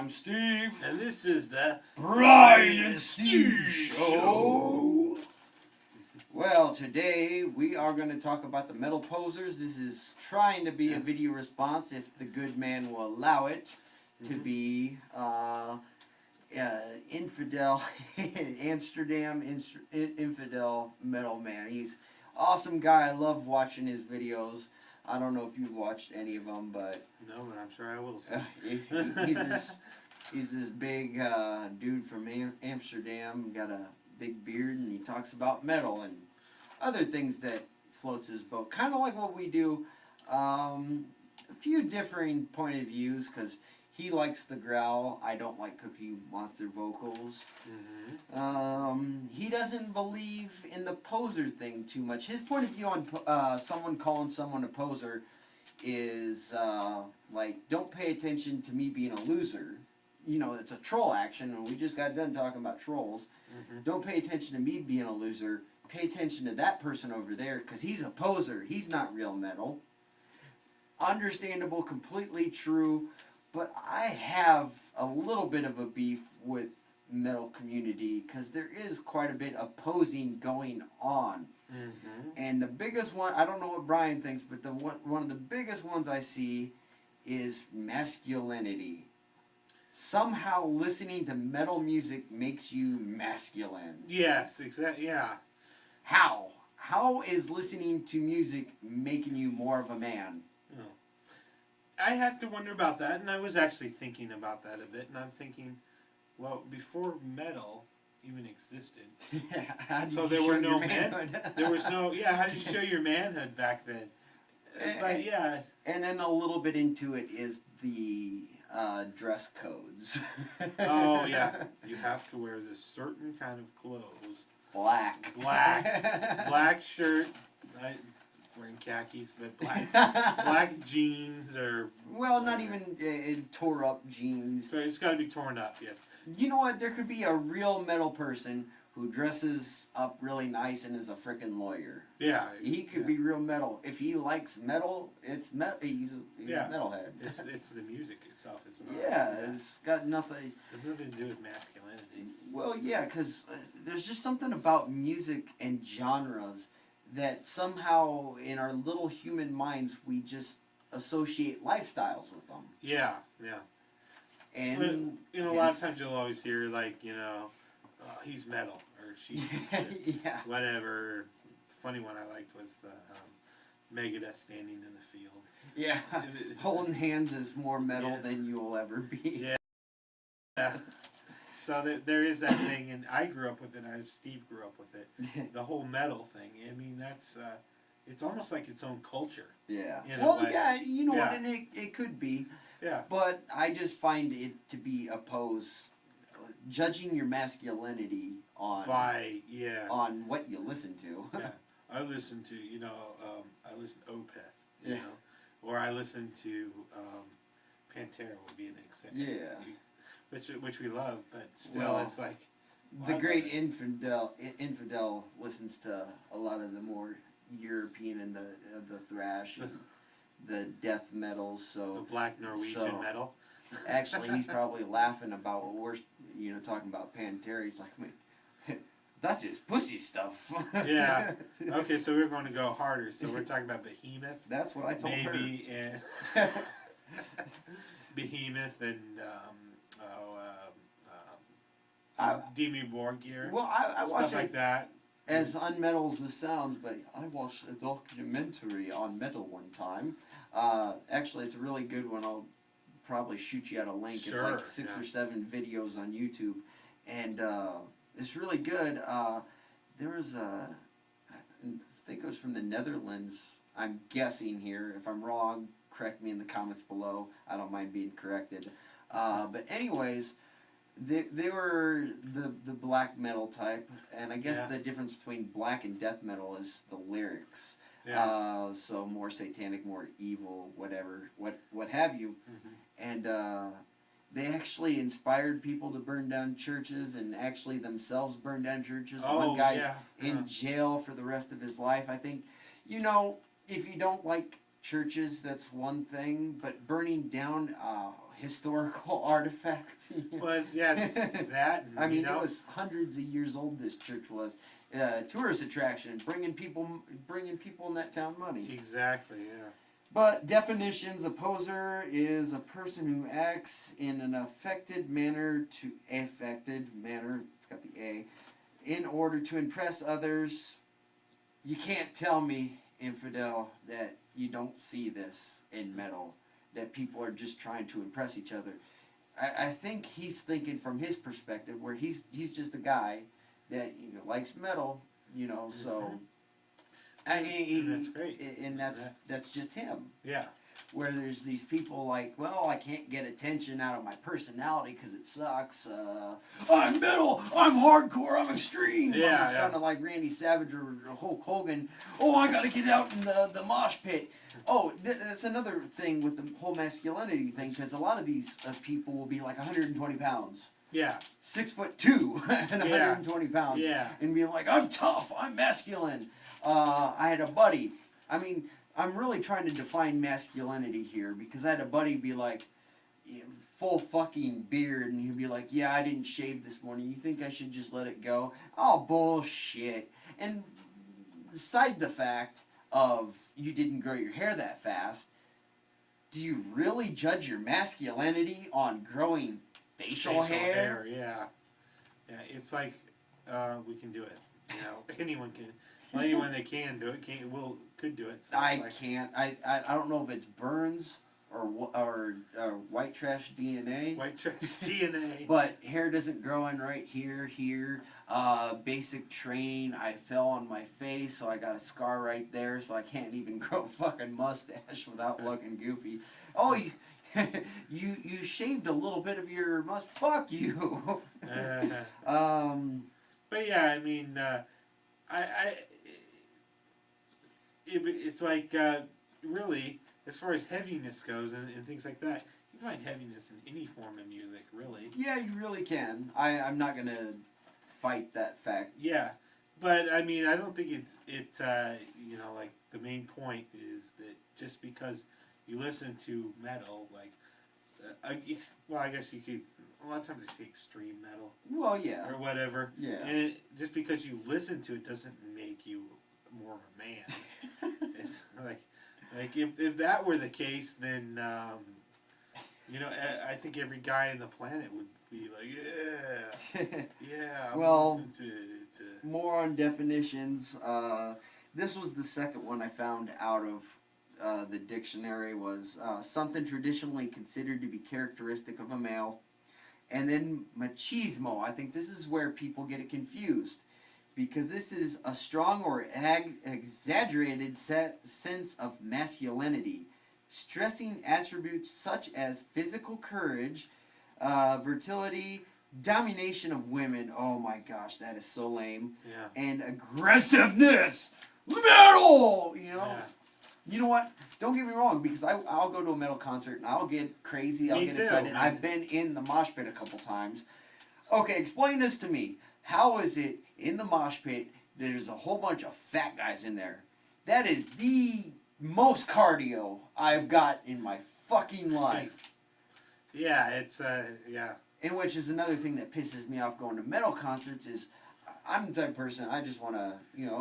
I'm Steve. And this is the Brion and Steve Show. Well, today we are going to talk about the metal posers. This is trying to be a video response, if the good man will allow it to be infidel, Amsterdam infidel metal man. He's awesome guy. I love watching his videos. I don't know if you've watched any of them, but no, but I'm sure I will. He's this big dude from Amsterdam. Got a big beard, and he talks about metal and other things that floats his boat. Kind of like what we do. A few differing point of views, because he likes the growl. I don't like Cookie Monster vocals. He doesn't believe in the poser thing too much. His point of view on someone calling someone a poser is like, don't pay attention to me being a loser. You know, it's a troll action, and we just got done talking about trolls. Don't pay attention to me being a loser. Pay attention to that person over there, because he's a poser. He's not real metal. Understandable, completely true. But I have a little bit of a beef with metal community, because there is quite a bit of posing going on. And the biggest one, I don't know what Brian thinks, but one of the biggest ones I see is masculinity. Somehow listening to metal music makes you masculine. Yes, exactly. Yeah. How? How is listening to music making you more of a man? Oh. I have to wonder about that, and I was actually thinking about that a bit, and I'm thinking, well, before metal even existed, so there were no men. There was no, how do you show your manhood back then? But yeah. And then a little bit into it is the dress codes. Oh yeah, you have to wear this certain kind of clothes. Black shirt. Right? Wearing khakis, but black jeans or... Well, not even tore up jeans. So it's got to be torn up, yes. You know what? There could be a real metal person who dresses up really nice and is a frickin' lawyer. Yeah. He could be real metal. If he likes metal, it's metal. He's a metalhead. It's the music itself. It's not. Yeah, it's got nothing... It's nothing to do with masculinity. Well, yeah, because there's just something about music and genres that somehow in our little human minds we just associate lifestyles with them. Yeah. And a lot of times you'll always hear, like, he's metal or she's whatever. The funny one I liked was the Megadeth standing in the field. Yeah, holding hands is more metal than you'll ever be. Yeah. So there is that thing, and I grew up with it. Steve grew up with it. The whole metal thing. I mean, that's it's almost like its own culture. Yeah. Well, yeah, you know what, and it could be. Yeah. But I just find it to be opposed, judging your masculinity on what you listen to. Yeah. I listen to I listen to Opeth. Or I listen to Pantera would be an example. Yeah. Which we love, but still, it's like the great infidel listens to a lot of the more European and the thrash, and the death metals. So the black Norwegian metal. Actually, he's probably laughing about what we're talking about Pantera. He's like, man, that's just pussy stuff. Yeah. Okay, so we're going to go harder. So we're talking about Behemoth. That's what I told her. Maybe and Behemoth and. Demi Borgir. Well, I watched stuff like that. As unmetal as this sounds, but I watched a documentary on metal one time. Actually, it's a really good one. I'll probably shoot you out a link. Sure, it's like 6 or 7 videos on YouTube, and it's really good. There was I think it was from the Netherlands. I'm guessing here. If I'm wrong, correct me in the comments below. I don't mind being corrected. But anyways. They were the black metal type, and I guess the difference between black and death metal is the lyrics. Yeah. So more satanic, more evil, whatever, what have you. And they actually inspired people to burn down churches, and actually themselves burn down churches. One guy's in jail for the rest of his life. I think, if you don't like churches, that's one thing, but burning down historical artifact. Well, yes, that. And, I mean, it was hundreds of years old. This church was tourist attraction, bringing people in that town money. Exactly. Yeah. But definitions: a poser is a person who acts in an affected manner. It's got the A, in order to impress others. You can't tell me, infidel, that you don't see this in metal. That people are just trying to impress each other. I think he's thinking from his perspective, where he's just a guy that likes metal, so. And that's great. And that's just him. Yeah. Where there's these people like, well, I can't get attention out of my personality because it sucks. I'm metal, I'm hardcore, I'm extreme. Yeah, I'm sounding like Randy Savage or Hulk Hogan. Oh, I got to get out in the mosh pit. Oh, that's another thing with the whole masculinity thing, because a lot of these people will be like 120 pounds. Yeah. 6'2" and 120 pounds. Yeah. And being like, I'm tough, I'm masculine. I had a buddy. I mean, I'm really trying to define masculinity here, because I had a buddy be like, full fucking beard, and he'd be like, yeah, I didn't shave this morning. You think I should just let it go? Oh, bullshit. And aside the fact of you didn't grow your hair that fast, do you really judge your masculinity on growing facial hair? Yeah. Yeah, it's like, we can do it. Anyone can. Well, anyone that can do it could do it. So I can't. I don't know if it's Burns or white trash DNA. White trash DNA. But hair doesn't grow in right here. Basic training. I fell on my face, so I got a scar right there. So I can't even grow a fucking mustache without looking goofy. Oh, you shaved a little bit of your mustache. Fuck you. But yeah, I mean, it's like, really, as far as heaviness goes and things like that, you can find heaviness in any form of music, really. Yeah, you really can. I'm not going to fight that fact. Yeah, but I mean, I don't think it's like the main point is that just because you listen to metal, like, I guess you could, a lot of times they say extreme metal. Well, yeah. Or whatever. Yeah. And just because you listen to it doesn't make you more of a man. It's like if that were the case, then I think every guy on the planet would be like, yeah. Well, more on definitions. This was the second one I found out of the dictionary, was something traditionally considered to be characteristic of a male. And then machismo. I think this is where people get it confused, because this is a strong or exaggerated sense of masculinity, stressing attributes such as physical courage, virility, domination of women. Oh my gosh, that is so lame. Yeah. And aggressiveness. Metal! Yeah. You know what? Don't get me wrong, because I'll go to a metal concert and I'll get crazy, I'll get excited. I've been in the mosh pit a couple times. Okay, explain this to me. How is it in the mosh pit there's a whole bunch of fat guys in there? That is the most cardio I've got in my fucking life. Yeah, it's yeah. And which is another thing that pisses me off going to metal concerts is, I'm the type of person, I just want to,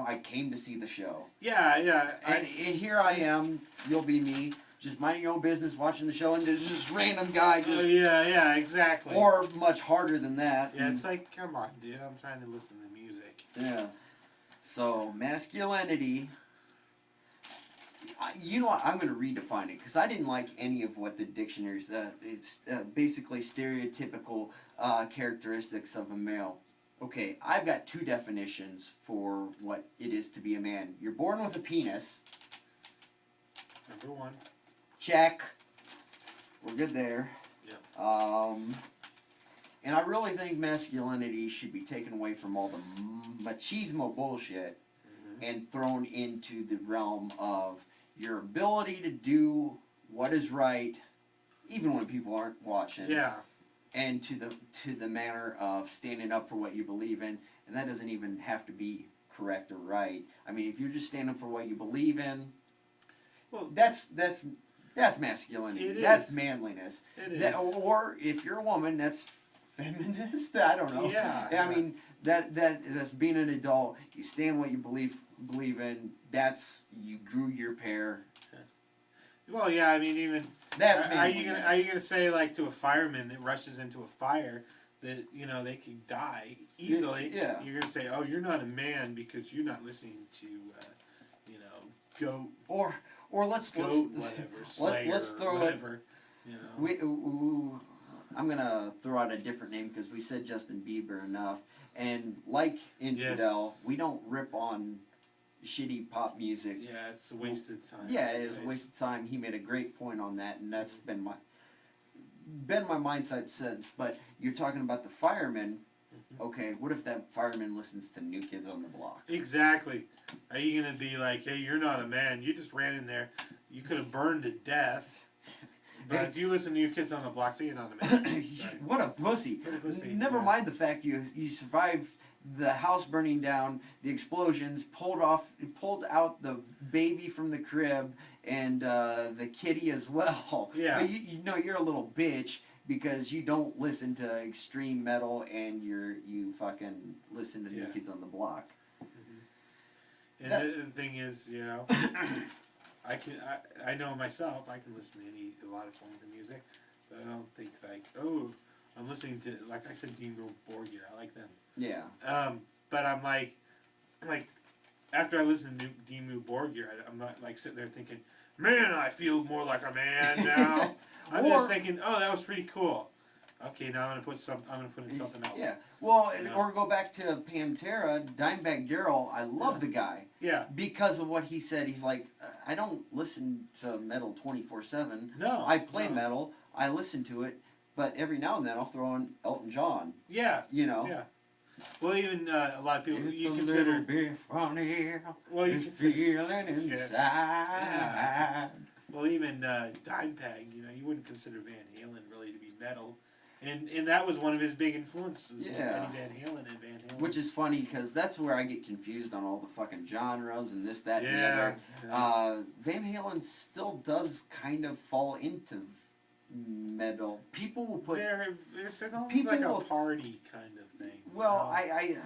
I came to see the show. Yeah. And here I am, you'll be me, just minding your own business, watching the show, and there's this random guy just... Oh, yeah, exactly. Or much harder than that. Yeah, it's like, come on, dude, I'm trying to listen to music. Yeah. So, masculinity... You know what, I'm going to redefine it, because I didn't like any of what the dictionary said. It's basically stereotypical characteristics of a male. Okay, I've got two definitions for what it is to be a man. You're born with a penis. Number one. Check. We're good there. Yeah. And I really think masculinity should be taken away from all the machismo bullshit and thrown into the realm of your ability to do what is right, even when people aren't watching. Yeah. And to the manner of standing up for what you believe in, and that doesn't even have to be correct or right. I mean, if you're just standing for what you believe in, well, that's That's masculinity. It That's is. manliness. It is. Or if you're a woman, that's feminist. I don't know. Yeah. I mean that's being an adult. You stand what you believe in. That's you grew your pair. Well, yeah. I mean, even That's are you gonna say like to a fireman that rushes into a fire that they could die easily? Yeah. You're gonna say, oh, you're not a man because you're not listening to goat. Or let's whatever, Slayer, let's throw whatever. I'm gonna throw out a different name because we said Justin Bieber enough, and like Infidel, we don't rip on shitty pop music. Yeah, it's a waste of time. Yeah, it is a waste of time. He made a great point on that, and that's been my mindset since. But you're talking about the firemen. Okay, what if that fireman listens to New Kids on the Block? Exactly. Are you gonna be like, hey, you're not a man. You just ran in there. You could have burned to death. But if you listen to New Kids on the Block, so you're not a man. Right. What a pussy. Never mind the fact you survived the house burning down, the explosions, pulled out the baby from the crib, and the kitty as well. Yeah. But you know you're a little bitch because you don't listen to extreme metal and you fucking listen to New Kids on the Block. Mm-hmm. And the thing is, I know myself. I can listen to a lot of forms of music, but I don't think like, oh, I'm listening to, like I said, Dean Borgir. I like them. Yeah. But I'm like, after I listen to Dean Borgir, I'm not like sitting there thinking, man, I feel more like a man now. I'm just thinking, oh, that was pretty cool. Okay, now I'm gonna put in something else. Yeah. Well, or go back to Pantera, Dimebag Darrell. I love the guy. Yeah. Because of what he said, he's like, I don't listen to metal 24/7. No. I play metal. I listen to it, but every now and then I'll throw in Elton John. Yeah. Yeah. Well, even a lot of people It's you a consider. little bit funny. Well, you consider feeling inside. Yeah. Well, even Dimebag, you wouldn't consider Van Halen really to be metal, and that was one of his big influences. Was Eddie Van Halen and Van Halen. Which is funny because that's where I get confused on all the fucking genres and this, that, and the other. Yeah. Van Halen still does kind of fall into metal. People will put. There's almost like a party kind of thing. Well,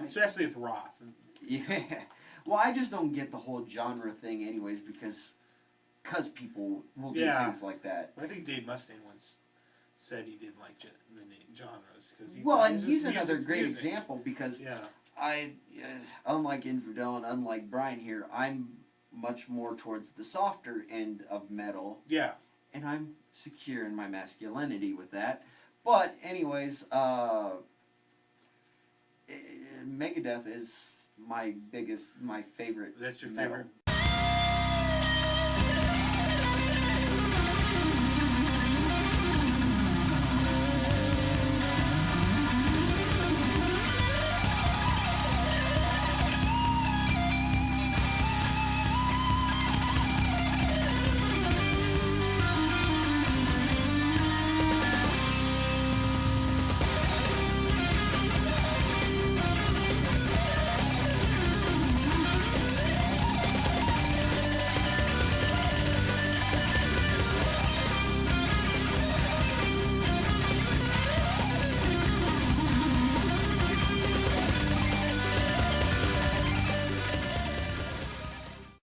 especially with Roth. Yeah. Well, I just don't get the whole genre thing, anyways, because people will do things like that. I think Dave Mustaine once said he didn't like the genres because he's another great example because unlike Infidel and unlike Brion here, I'm much more towards the softer end of metal. Yeah. And I'm secure in my masculinity with that. But anyways, Megadeth is my favorite. That's your metal. favorite